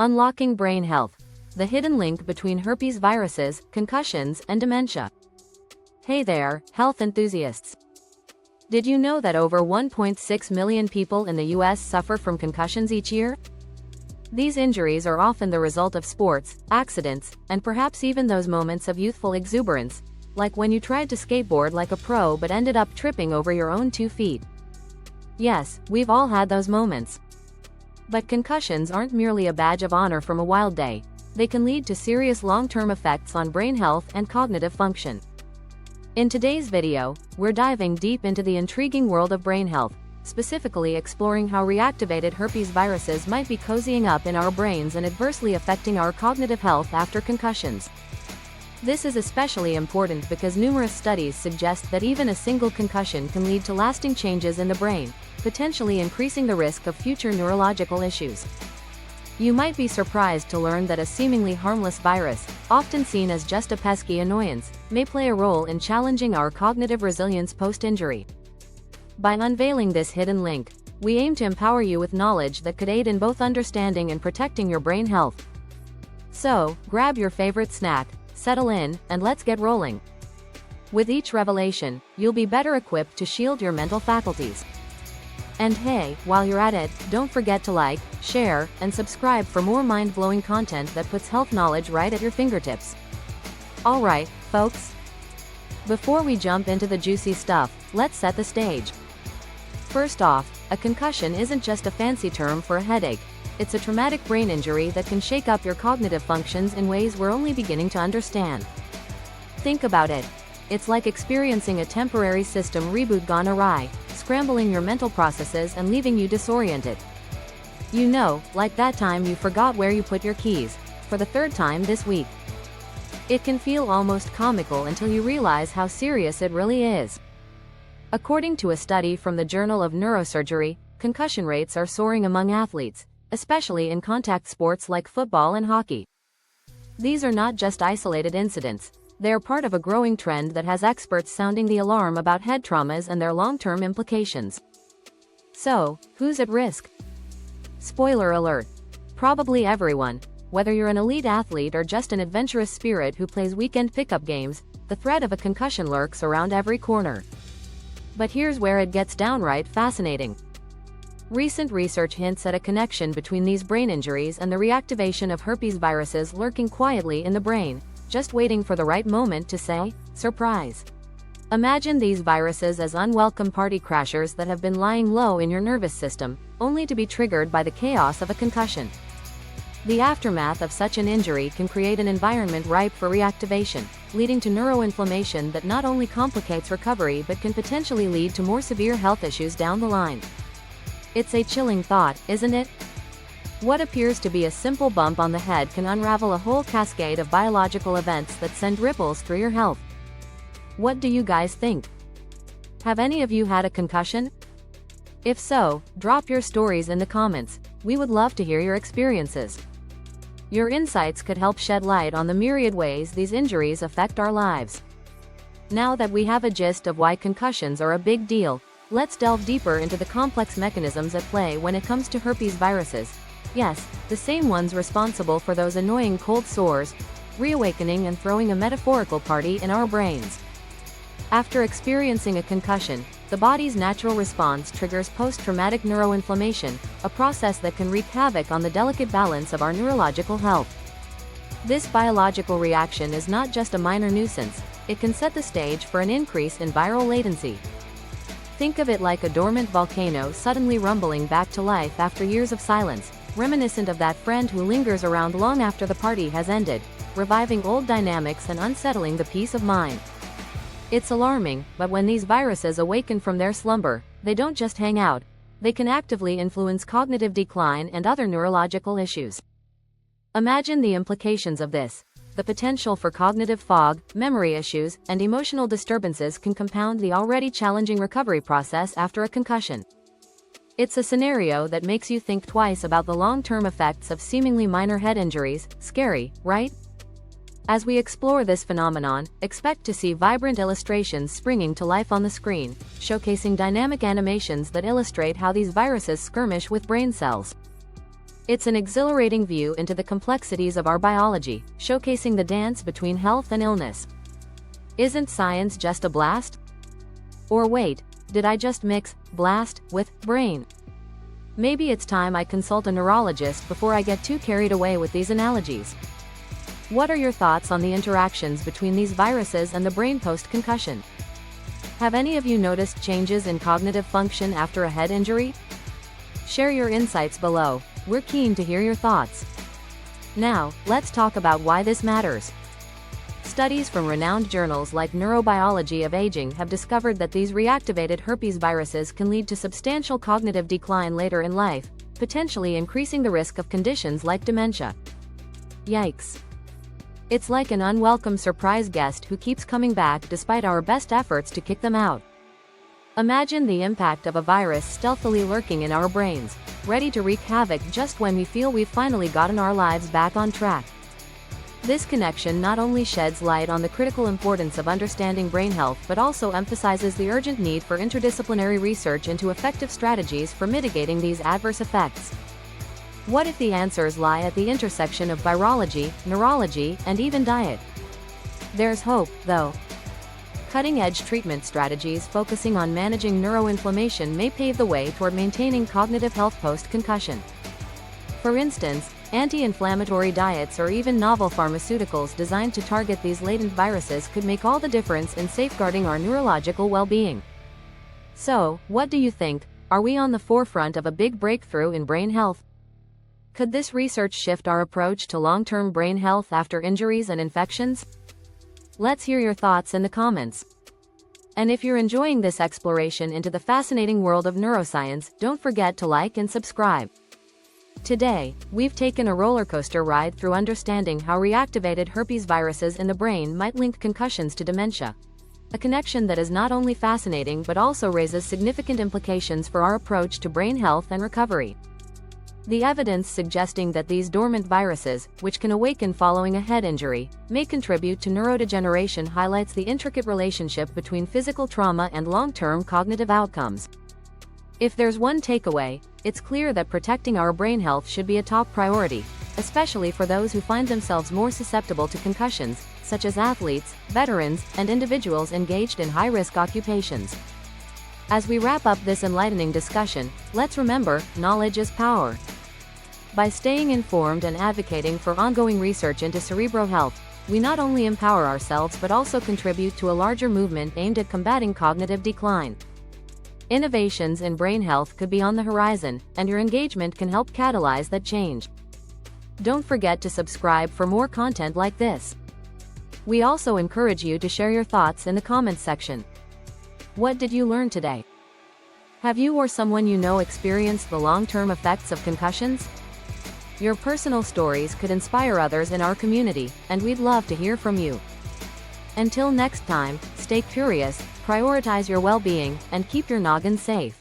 Unlocking brain health. The hidden link between herpes viruses, concussions, and dementia. Hey there, health enthusiasts. Did you know that over 1.6 million people in the US suffer from concussions each year? These injuries are often the result of sports, accidents, and perhaps even those moments of youthful exuberance, like when you tried to skateboard like a pro but ended up tripping over your own 2 feet. Yes, we've all had those moments. But concussions aren't merely a badge of honor from a wild day. They can lead to serious long-term effects on brain health and cognitive function. In today's video, we're diving deep into the intriguing world of brain health, specifically exploring how reactivated herpes viruses might be cozying up in our brains and adversely affecting our cognitive health after concussions. This is especially important because numerous studies suggest that even a single concussion can lead to lasting changes in the brain, potentially increasing the risk of future neurological issues. You might be surprised to learn that a seemingly harmless virus, often seen as just a pesky annoyance, may play a role in challenging our cognitive resilience post-injury. By unveiling this hidden link, we aim to empower you with knowledge that could aid in both understanding and protecting your brain health. So, grab your favorite snack, settle in, and let's get rolling. With each revelation, you'll be better equipped to shield your mental faculties. And hey, while you're at it, don't forget to like, share, and subscribe for more mind-blowing content that puts health knowledge right at your fingertips. Alright, folks. Before we jump into the juicy stuff, let's set the stage. First off, a concussion isn't just a fancy term for a headache. It's a traumatic brain injury that can shake up your cognitive functions in ways we're only beginning to understand. Think about it. It's like experiencing a temporary system reboot gone awry, scrambling your mental processes and leaving you disoriented. You know, like that time you forgot where you put your keys, for the 3rd time this week. It can feel almost comical until you realize how serious it really is. According to a study from the Journal of Neurosurgery, concussion rates are soaring among athletes, especially in contact sports like football and hockey. These are not just isolated incidents. They are part of a growing trend that has experts sounding the alarm about head traumas and their long-term implications. So, who's at risk? Spoiler alert. Probably everyone. Whether you're an elite athlete or just an adventurous spirit who plays weekend pickup games, the threat of a concussion lurks around every corner. But here's where it gets downright fascinating. Recent research hints at a connection between these brain injuries and the reactivation of herpes viruses lurking quietly in the brain, just waiting for the right moment to say, surprise. Imagine these viruses as unwelcome party crashers that have been lying low in your nervous system, only to be triggered by the chaos of a concussion. The aftermath of such an injury can create an environment ripe for reactivation, leading to neuroinflammation that not only complicates recovery but can potentially lead to more severe health issues down the line. It's a chilling thought, isn't it? What appears to be a simple bump on the head can unravel a whole cascade of biological events that send ripples through your health. What do you guys think? Have any of you had a concussion? If so, drop your stories in the comments. We would love to hear your experiences. Your insights could help shed light on the myriad ways these injuries affect our lives. Now that we have a gist of why concussions are a big deal, let's delve deeper into the complex mechanisms at play when it comes to herpes viruses. Yes, the same ones responsible for those annoying cold sores, reawakening and throwing a metaphorical party in our brains. After experiencing a concussion, the body's natural response triggers post-traumatic neuroinflammation, a process that can wreak havoc on the delicate balance of our neurological health. This biological reaction is not just a minor nuisance, it can set the stage for an increase in viral latency. Think of it like a dormant volcano suddenly rumbling back to life after years of silence, reminiscent of that friend who lingers around long after the party has ended, reviving old dynamics and unsettling the peace of mind. It's alarming, but when these viruses awaken from their slumber, they don't just hang out. They can actively influence cognitive decline and other neurological issues. Imagine the implications of this. The potential for cognitive fog, memory issues, and emotional disturbances can compound the already challenging recovery process after a concussion. It's a scenario that makes you think twice about the long-term effects of seemingly minor head injuries. Scary, right? As we explore this phenomenon, expect to see vibrant illustrations springing to life on the screen, showcasing dynamic animations that illustrate how these viruses skirmish with brain cells. It's an exhilarating view into the complexities of our biology, showcasing the dance between health and illness. Isn't science just a blast? Or wait, did I just mix blast with brain? Maybe it's time I consult a neurologist before I get too carried away with these analogies. What are your thoughts on the interactions between these viruses and the brain post-concussion? Have any of you noticed changes in cognitive function after a head injury? Share your insights below. We're keen to hear your thoughts. Now, let's talk about why this matters. Studies from renowned journals like Neurobiology of Aging have discovered that these reactivated herpes viruses can lead to substantial cognitive decline later in life, potentially increasing the risk of conditions like dementia. Yikes. It's like an unwelcome surprise guest who keeps coming back despite our best efforts to kick them out. Imagine the impact of a virus stealthily lurking in our brains, ready to wreak havoc just when we feel we've finally gotten our lives back on track. This connection not only sheds light on the critical importance of understanding brain health but also emphasizes the urgent need for interdisciplinary research into effective strategies for mitigating these adverse effects. What if the answers lie at the intersection of virology, neurology, and even diet? There's hope, though. Cutting-edge treatment strategies focusing on managing neuroinflammation may pave the way toward maintaining cognitive health post-concussion. For instance, anti-inflammatory diets or even novel pharmaceuticals designed to target these latent viruses could make all the difference in safeguarding our neurological well-being. So, what do you think? Are we on the forefront of a big breakthrough in brain health? Could this research shift our approach to long-term brain health after injuries and infections? Let's hear your thoughts in the comments. And if you're enjoying this exploration into the fascinating world of neuroscience, don't forget to like and subscribe. Today, we've taken a roller coaster ride through understanding how reactivated herpes viruses in the brain might link concussions to dementia. A connection that is not only fascinating but also raises significant implications for our approach to brain health and recovery. The evidence suggesting that these dormant viruses, which can awaken following a head injury, may contribute to neurodegeneration highlights the intricate relationship between physical trauma and long-term cognitive outcomes. If there's one takeaway, it's clear that protecting our brain health should be a top priority, especially for those who find themselves more susceptible to concussions, such as athletes, veterans, and individuals engaged in high-risk occupations. As we wrap up this enlightening discussion, let's remember, knowledge is power. By staying informed and advocating for ongoing research into cerebral health, we not only empower ourselves but also contribute to a larger movement aimed at combating cognitive decline. Innovations in brain health could be on the horizon, and your engagement can help catalyze that change. Don't forget to subscribe for more content like this. We also encourage you to share your thoughts in the comments section. What did you learn today? Have you or someone you know experienced the long-term effects of concussions? Your personal stories could inspire others in our community, and we'd love to hear from you. Until next time, stay curious, prioritize your well-being, and keep your noggin safe.